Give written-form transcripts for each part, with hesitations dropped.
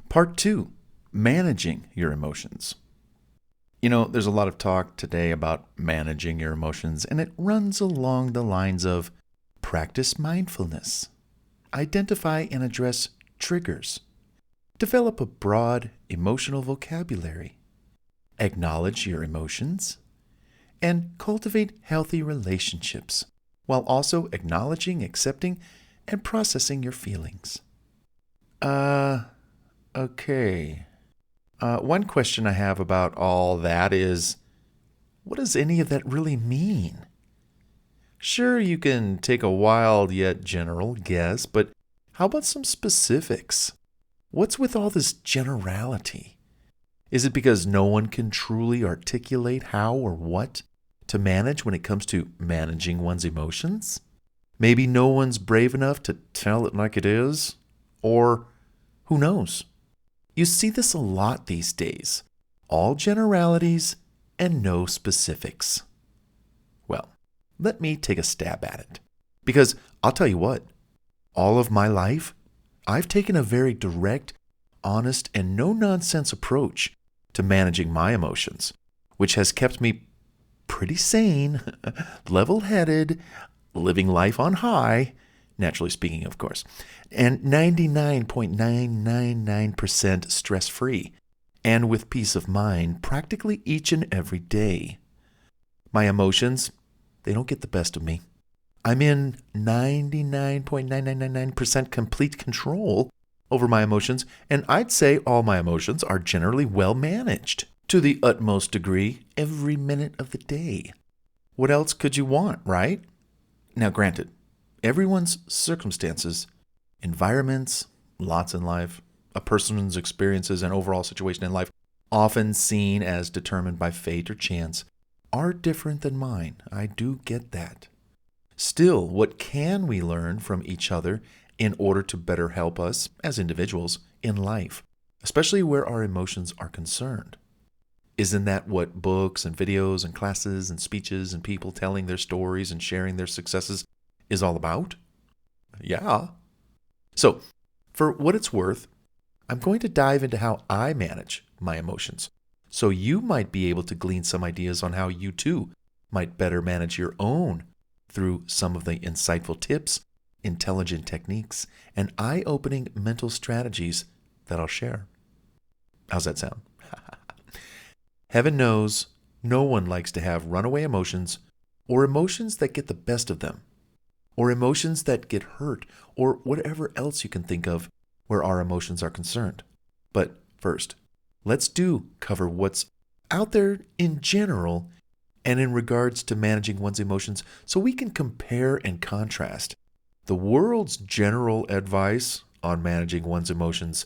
Part 2, managing your emotions. There's a lot of talk today about managing your emotions, and it runs along the lines of practice mindfulness, identify and address triggers, develop a broad emotional vocabulary, acknowledge your emotions, and cultivate healthy relationships while also acknowledging, accepting, and processing your feelings. Okay. One question I have about all that is, what does any of that really mean? Sure, you can take a wild yet general guess, but how about some specifics? What's with all this generality? Is it because no one can truly articulate how or what to manage when it comes to managing one's emotions? Maybe no one's brave enough to tell it like it is? Or who knows? You see this a lot these days. All generalities and no specifics. Well, let me take a stab at it. Because I'll tell you what, all of my life, I've taken a very direct, honest, and no-nonsense approach to managing my emotions, which has kept me pretty sane, level-headed, living life on high, naturally speaking, of course, and 99.999% stress-free, and with peace of mind practically each and every day. My emotions, they don't get the best of me. I'm in 99.9999% complete control over my emotions, and I'd say all my emotions are generally well managed to the utmost degree every minute of the day. What else could you want, right? Now, granted, everyone's circumstances, environments, lots in life, a person's experiences and overall situation in life, often seen as determined by fate or chance, are different than mine. I do get that. Still, what can we learn from each other in order to better help us as individuals in life, especially where our emotions are concerned? Isn't that what books and videos and classes and speeches and people telling their stories and sharing their successes is all about? Yeah. So, for what it's worth, I'm going to dive into how I manage my emotions, so you might be able to glean some ideas on how you too might better manage your own through some of the insightful tips, intelligent techniques, and eye-opening mental strategies that I'll share. How's that sound? Heaven knows no one likes to have runaway emotions or emotions that get the best of them, or emotions that get hurt, or whatever else you can think of where our emotions are concerned. But first, let's cover what's out there in general and in regards to managing one's emotions so we can compare and contrast the world's general advice on managing one's emotions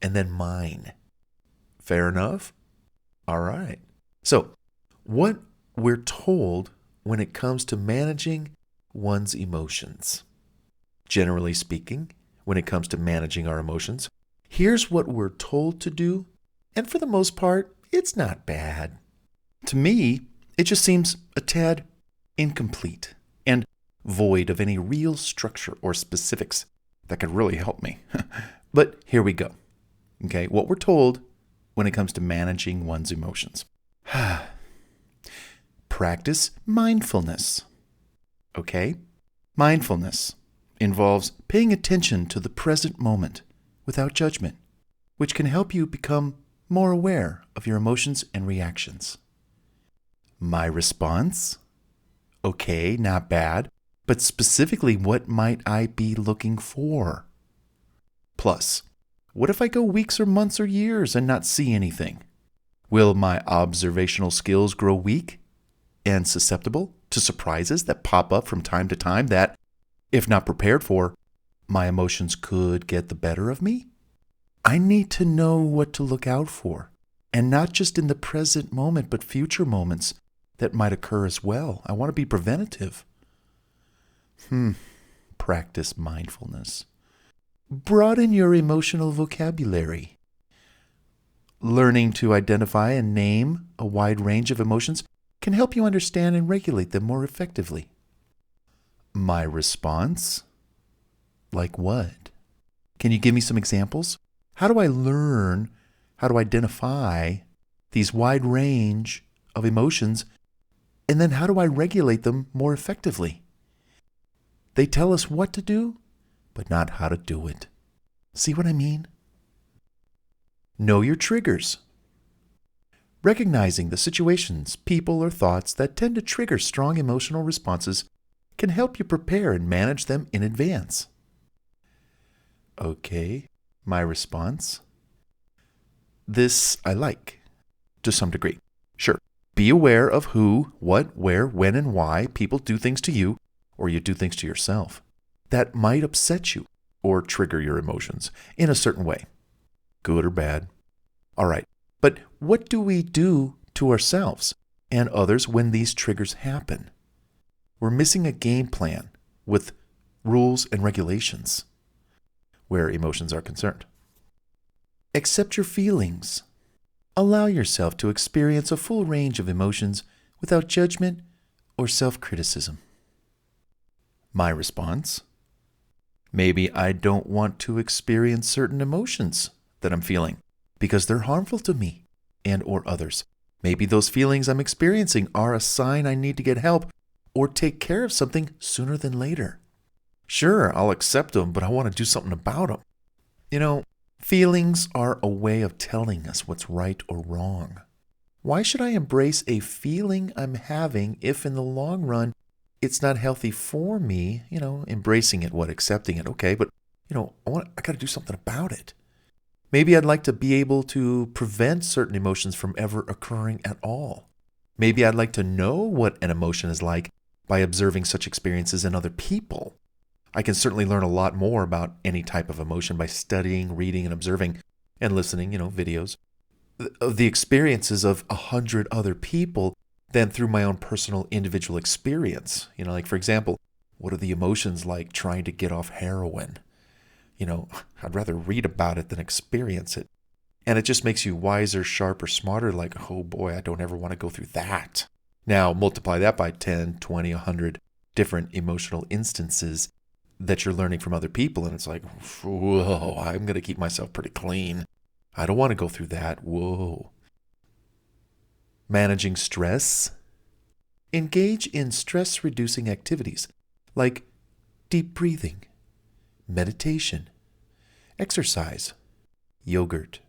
and then mine. Fair enough? All right. So, what we're told when it comes to managing one's emotions. Generally speaking, when it comes to managing our emotions, here's what we're told to do, and for the most part, it's not bad. To me, it just seems a tad incomplete and void of any real structure or specifics that could really help me. But here we go. Okay, what we're told when it comes to managing one's emotions. Practice mindfulness. Okay? Mindfulness involves paying attention to the present moment without judgment, which can help you become more aware of your emotions and reactions. My response? Okay, not bad, but specifically, what might I be looking for? Plus, what if I go weeks or months or years and not see anything? Will my observational skills grow weak and susceptible to surprises that pop up from time to time that, if not prepared for, my emotions could get the better of me? I need to know what to look out for, and not just in the present moment, but future moments that might occur as well. I want to be preventative. Practice mindfulness. Broaden your emotional vocabulary. Learning to identify and name a wide range of emotions can help you understand and regulate them more effectively. My response? Like what? Can you give me some examples? How do I learn how to identify these wide range of emotions, and then how do I regulate them more effectively? They tell us what to do, but not how to do it. See what I mean? Know your triggers. Recognizing the situations, people, or thoughts that tend to trigger strong emotional responses can help you prepare and manage them in advance. Okay, my response. This I like, to some degree. Sure, be aware of who, what, where, when, and why people do things to you, or you do things to yourself, that might upset you or trigger your emotions in a certain way, good or bad. All right, but what do we do to ourselves and others when these triggers happen? We're missing a game plan with rules and regulations where emotions are concerned. Accept your feelings. Allow yourself to experience a full range of emotions without judgment or self-criticism. My response? Maybe I don't want to experience certain emotions that I'm feeling because they're harmful to me and or others. Maybe those feelings I'm experiencing are a sign I need to get help or take care of something sooner than later. Sure, I'll accept them, but I want to do something about them. You know, feelings are a way of telling us what's right or wrong. Why should I embrace a feeling I'm having if in the long run it's not healthy for me? Embracing it, accepting it, okay, but I got to do something about it. Maybe I'd like to be able to prevent certain emotions from ever occurring at all. Maybe I'd like to know what an emotion is like by observing such experiences in other people. I can certainly learn a lot more about any type of emotion by studying, reading, and observing, and listening, videos of the experiences of 100 other people than through my own personal individual experience. Like, for example, what are the emotions like trying to get off heroin? I'd rather read about it than experience it. And it just makes you wiser, sharper, smarter, like, oh boy, I don't ever want to go through that. Now, multiply that by 10, 20, 100 different emotional instances that you're learning from other people, and it's like, whoa, I'm going to keep myself pretty clean. I don't want to go through that. Whoa. Managing stress. Engage in stress-reducing activities like deep breathing, meditation, exercise, yogurt,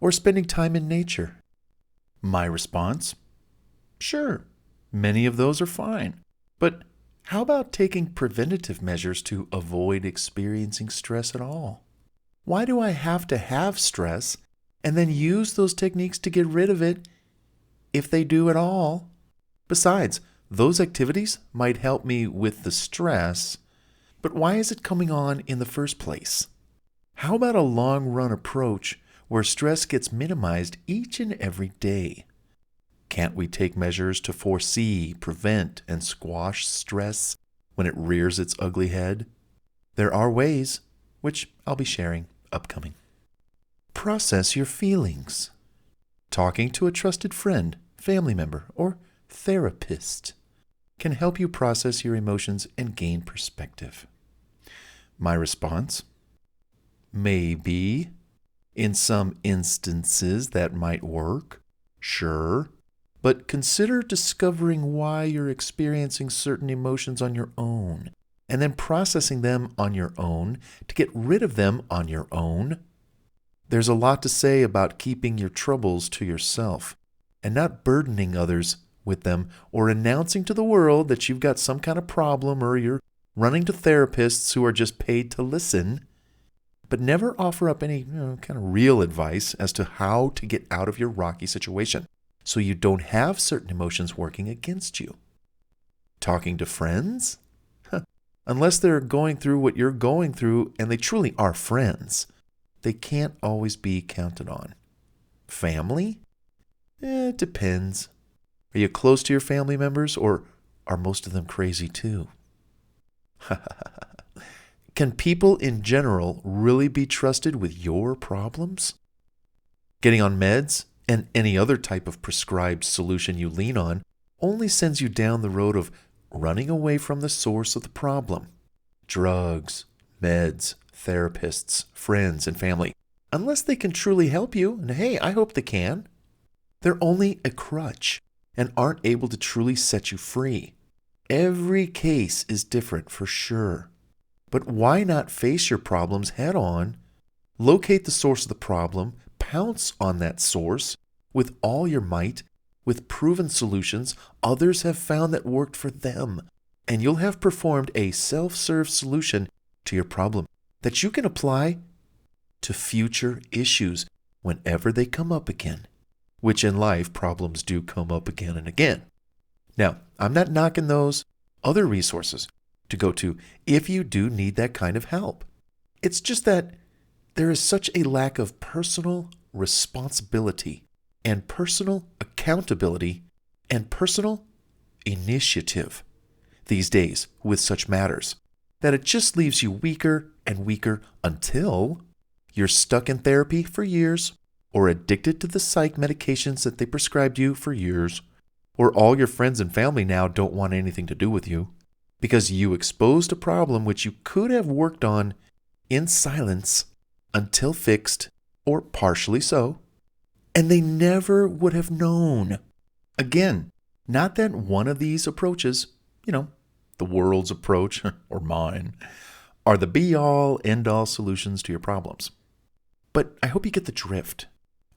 or spending time in nature. My response? Sure, many of those are fine, but how about taking preventative measures to avoid experiencing stress at all? Why do I have to have stress and then use those techniques to get rid of it if they do at all? Besides, those activities might help me with the stress, but why is it coming on in the first place? How about a long-run approach where stress gets minimized each and every day? Can't we take measures to foresee, prevent, and squash stress when it rears its ugly head? There are ways, which I'll be sharing upcoming. Process your feelings. Talking to a trusted friend, family member, or therapist can help you process your emotions and gain perspective. My response? Maybe. In some instances that might work. Sure. But consider discovering why you're experiencing certain emotions on your own, and then processing them on your own to get rid of them on your own. There's a lot to say about keeping your troubles to yourself and not burdening others with them or announcing to the world that you've got some kind of problem or you're running to therapists who are just paid to listen, but never offer up any kind of real advice as to how to get out of your rocky situation so you don't have certain emotions working against you. Talking to friends? Unless they're going through what you're going through and they truly are friends, they can't always be counted on. Family? It depends. Are you close to your family members, or are most of them crazy too? Can people in general really be trusted with your problems? Getting on meds and any other type of prescribed solution you lean on only sends you down the road of running away from the source of the problem. Drugs, meds, therapists, friends, and family. unless they can truly help you, and hey, I hope they can. They're only a crutch and aren't able to truly set you free. Every case is different for sure. But why not face your problems head on, locate the source of the problem, pounce on that source with all your might, with proven solutions others have found that worked for them, and you'll have performed a self-serve solution to your problem that you can apply to future issues whenever they come up again, which in life problems do come up again and again. Now, I'm not knocking those other resources to go to if you do need that kind of help. It's just that there is such a lack of personal responsibility and personal accountability and personal initiative these days with such matters that it just leaves you weaker and weaker until you're stuck in therapy for years, or addicted to the psych medications that they prescribed you for years, or all your friends and family now don't want anything to do with you because you exposed a problem which you could have worked on in silence until fixed, or partially so, and they never would have known. Again, not that one of these approaches, the world's approach or mine, are the be-all, end-all solutions to your problems. But I hope you get the drift.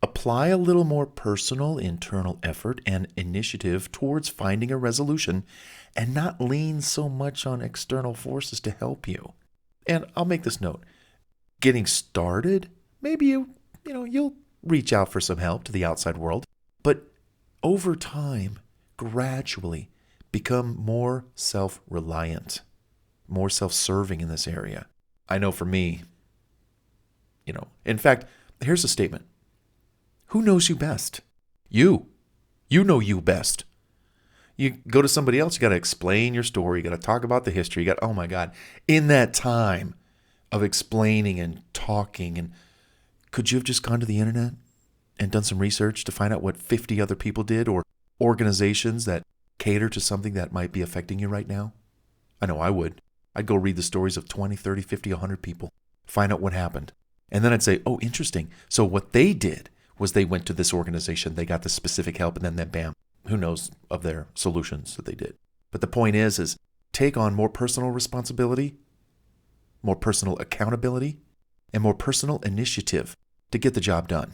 Apply a little more personal internal effort and initiative towards finding a resolution and not lean so much on external forces to help you. And I'll make this note. Getting started, maybe you'll reach out for some help to the outside world, but over time, gradually become more self-reliant, more self-serving in this area. I know for me, in fact, here's a statement. Who knows you best? You. You know you best. You go to somebody else, you got to explain your story, you got to talk about the history, oh my God, in that time of explaining and talking, and could you have just gone to the internet and done some research to find out what 50 other people did, or organizations that cater to something that might be affecting you right now? I know I would. I'd go read the stories of 20, 30, 50, 100 people, find out what happened. And then I'd say, oh, interesting. So what they did was they went to this organization, they got the specific help, and then bam, who knows of their solutions that they did. But the point is take on more personal responsibility, more personal accountability, and more personal initiative to get the job done.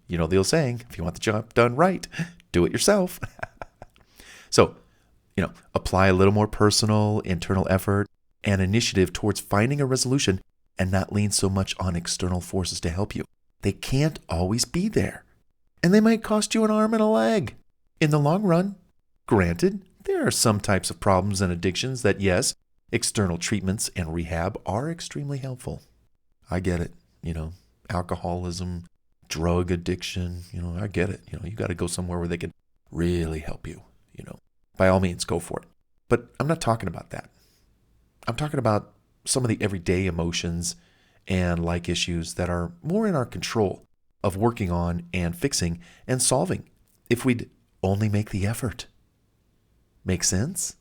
You know the old saying, if you want the job done right, do it yourself. So, apply a little more personal, internal effort and initiative towards finding a resolution and not lean so much on external forces to help you. They can't always be there. And they might cost you an arm and a leg. In the long run, granted, there are some types of problems and addictions that, yes, external treatments and rehab are extremely helpful. I get it. Alcoholism, drug addiction, I get it. You got to go somewhere where they can really help you, By all means, go for it. But I'm not talking about that. I'm talking about some of the everyday emotions and like issues that are more in our control of working on and fixing and solving if we'd only make the effort. Make sense?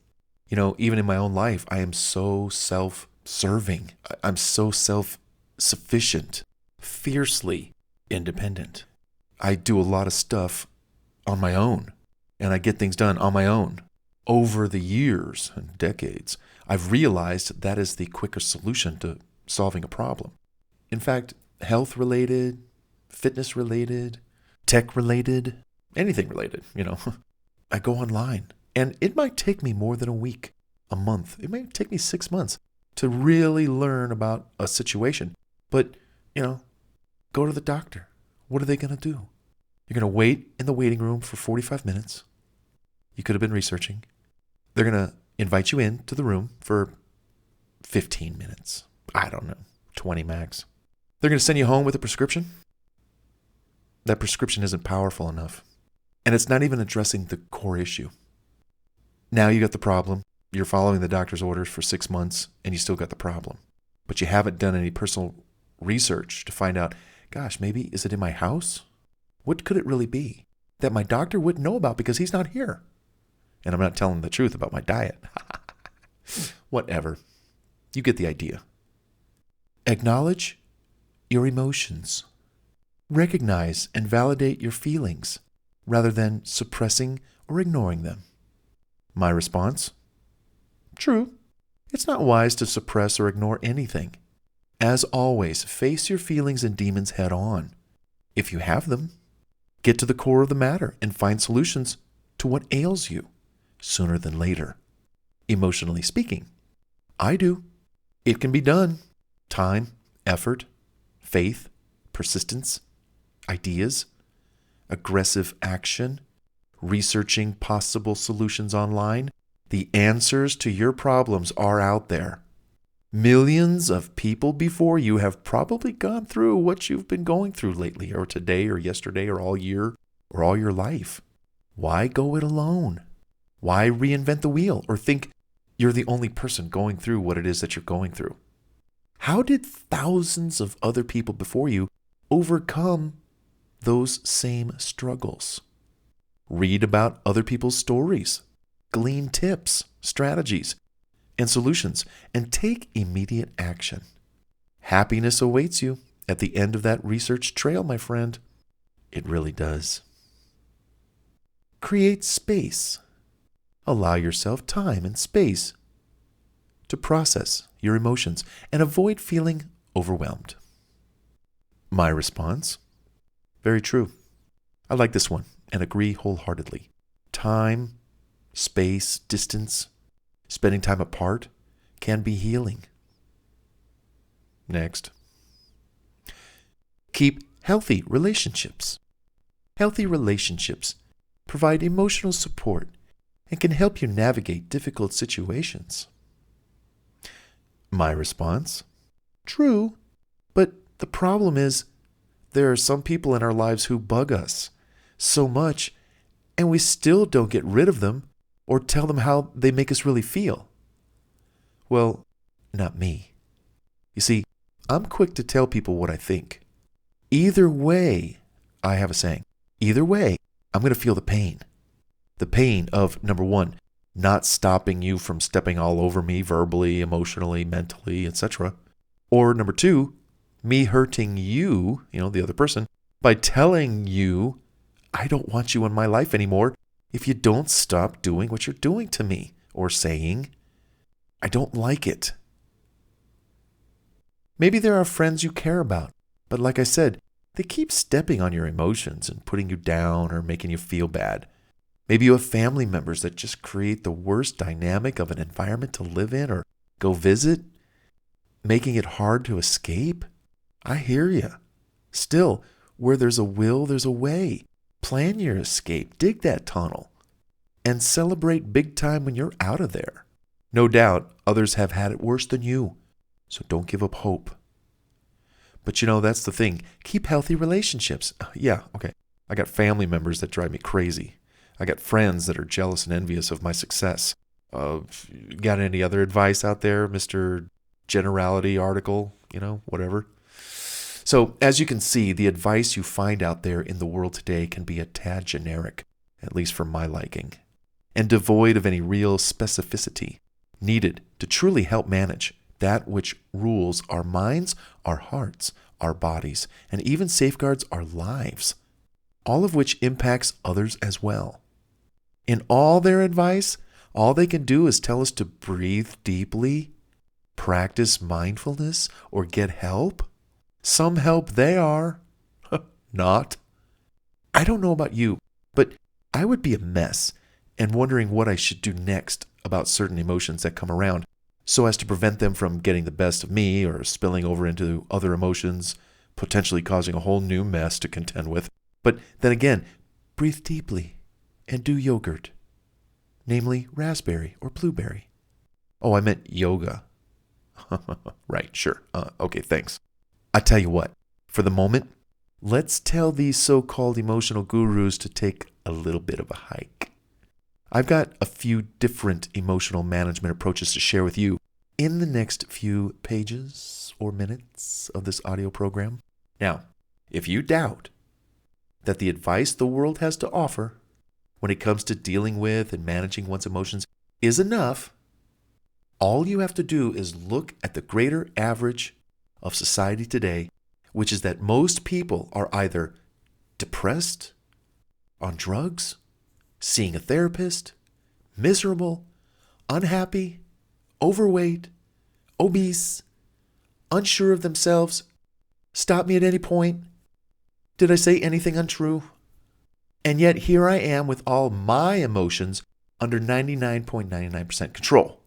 Even in my own life, I am so self-serving. I'm so self-sufficient, fiercely independent. I do a lot of stuff on my own, and I get things done on my own. Over the years and decades, I've realized that is the quicker solution to solving a problem. In fact, health-related, fitness-related, tech-related, anything related, I go online. And it might take me more than a week, a month. It might take me 6 months to really learn about a situation. But, go to the doctor. What are they going to do? You're going to wait in the waiting room for 45 minutes. You could have been researching. They're going to invite you into the room for 15 minutes. I don't know, 20 max. They're going to send you home with a prescription. That prescription isn't powerful enough. And it's not even addressing the core issue. Now you got the problem. You're following the doctor's orders for 6 months and you still got the problem. But you haven't done any personal research to find out, gosh, maybe is it in my house? What could it really be that my doctor wouldn't know about because he's not here? And I'm not telling the truth about my diet. Whatever. You get the idea. Acknowledge your emotions. Recognize and validate your feelings rather than suppressing or ignoring them. My response? True. It's not wise to suppress or ignore anything. As always, face your feelings and demons head on. If you have them, get to the core of the matter and find solutions to what ails you sooner than later. Emotionally speaking, I do. It can be done. Time, effort, faith, persistence, ideas, aggressive action, researching possible solutions online. The answers to your problems are out there. Millions of people before you have probably gone through what you've been going through lately, or today, or yesterday, or all year, or all your life. Why go it alone? Why reinvent the wheel or think you're the only person going through what it is that you're going through? How did thousands of other people before you overcome those same struggles? Read about other people's stories, glean tips, strategies, and solutions, and take immediate action. Happiness awaits you at the end of that research trail, my friend. It really does. Create space. Allow yourself time and space to process your emotions and avoid feeling overwhelmed. My response? Very true. I like this one and agree wholeheartedly. Time, space, distance, spending time apart can be healing. Next. Keep healthy relationships. Healthy relationships provide emotional support and can help you navigate difficult situations. My response? True, but the problem is there are some people in our lives who bug us so much and we still don't get rid of them or tell them how they make us really feel. Well, not me. You see, I'm quick to tell people what I think. Either way, I have a saying, either way, I'm going to feel the pain. The pain of, number one, not stopping you from stepping all over me verbally, emotionally, mentally, etc. Or number two, me hurting you, the other person, by telling you, I don't want you in my life anymore if you don't stop doing what you're doing to me, or saying, I don't like it. Maybe there are friends you care about, but like I said, they keep stepping on your emotions and putting you down or making you feel bad. Maybe you have family members that just create the worst dynamic of an environment to live in or go visit, making it hard to escape. I hear you. Still, where there's a will, there's a way. Plan your escape, dig that tunnel, and celebrate big time when you're out of there. No doubt, others have had it worse than you, so don't give up hope. But that's the thing. Keep healthy relationships. Yeah, okay. I got family members that drive me crazy. I got friends that are jealous and envious of my success. Got any other advice out there, Mr. Generality article, whatever? So, as you can see, the advice you find out there in the world today can be a tad generic, at least for my liking, and devoid of any real specificity needed to truly help manage that which rules our minds, our hearts, our bodies, and even safeguards our lives, all of which impacts others as well. In all their advice, all they can do is tell us to breathe deeply, practice mindfulness, or get help. Some help they are. Not. I don't know about you, but I would be a mess and wondering what I should do next about certain emotions that come around so as to prevent them from getting the best of me or spilling over into other emotions, potentially causing a whole new mess to contend with. But then again, breathe deeply and do yogurt, namely raspberry or blueberry. Oh, I meant yoga. Right, sure. Okay, thanks. I tell you what, for the moment, let's tell these so-called emotional gurus to take a little bit of a hike. I've got a few different emotional management approaches to share with you in the next few pages or minutes of this audio program. Now, if you doubt that the advice the world has to offer when it comes to dealing with and managing one's emotions is enough, all you have to do is look at the greater average of society today, which is that most people are either depressed, on drugs, seeing a therapist, miserable, unhappy, overweight, obese, unsure of themselves. Stop me at any point. Did I say anything untrue? And yet here I am with all my emotions under 99.99% control,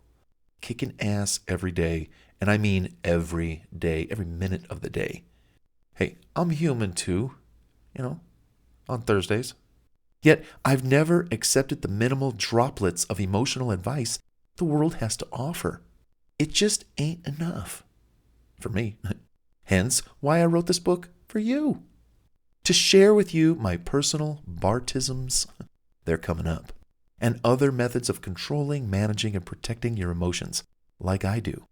kicking ass every day, and I mean every day, every minute of the day. Hey, I'm human too, on Thursdays. Yet I've never accepted the minimal droplets of emotional advice the world has to offer. It just ain't enough for me. Hence why I wrote this book for you. To share with you my personal Bartisms, they're coming up, and other methods of controlling, managing, and protecting your emotions like I do.